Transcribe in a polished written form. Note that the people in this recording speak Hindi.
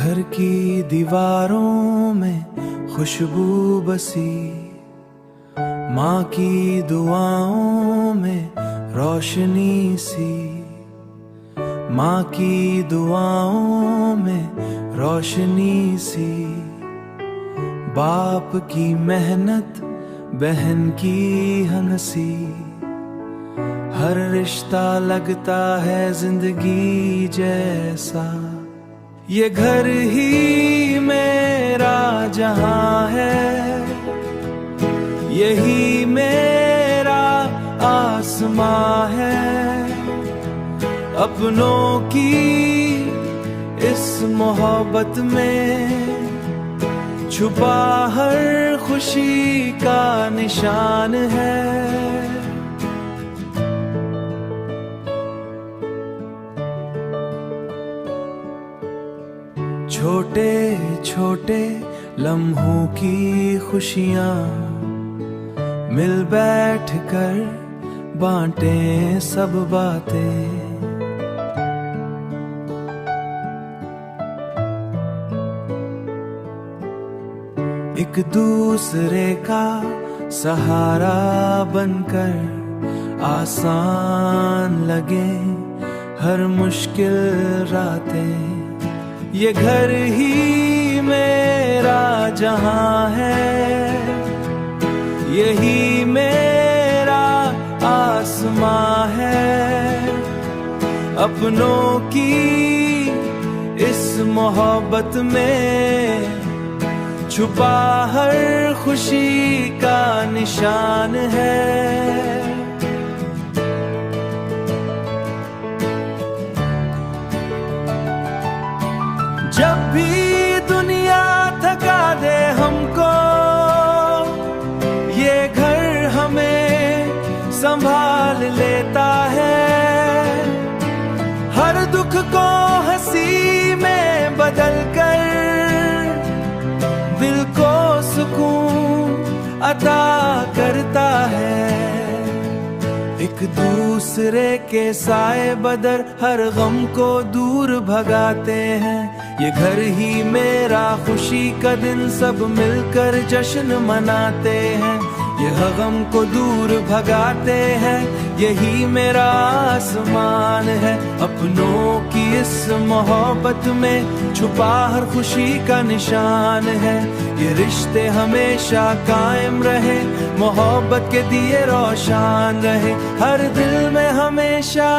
घर की दीवारों में खुशबू बसी, माँ की दुआओं में रोशनी सी, माँ की दुआओं में रोशनी सी। बाप की मेहनत, बहन की हंसी, हर रिश्ता लगता है जिंदगी जैसा। ये घर ही मेरा जहां है, यही मेरा आसमां है। अपनों की इस मोहब्बत में छुपा हर खुशी का निशान है। छोटे छोटे लम्हों की खुशियाँ मिल बैठ कर बांटे सब बातें। एक दूसरे का सहारा बनकर आसान लगे हर मुश्किल रातें। ये घर ही मेरा जहां है, यही मेरा आसमां है। अपनों की इस मोहब्बत में छुपा हर खुशी का निशान है। जब भी दुनिया थका दे हमको, ये घर हमें संभाल लेता है। हर दुख को हंसी में बदल कर दिल को सुकून अता करता है। एक दूसरे के साए बदर हर गम को दूर भगाते हैं। ये घर ही मेरा खुशी का दिन, सब मिलकर जश्न मनाते हैं। ये गम को दूर भगाते हैं, यही मेरा आसमान है। अपनों की इस मोहब्बत में छुपा हर खुशी का निशान है। ये रिश्ते हमेशा कायम रहे, मोहब्बत के दिए रोशन रहे हर दिल में हमेशा।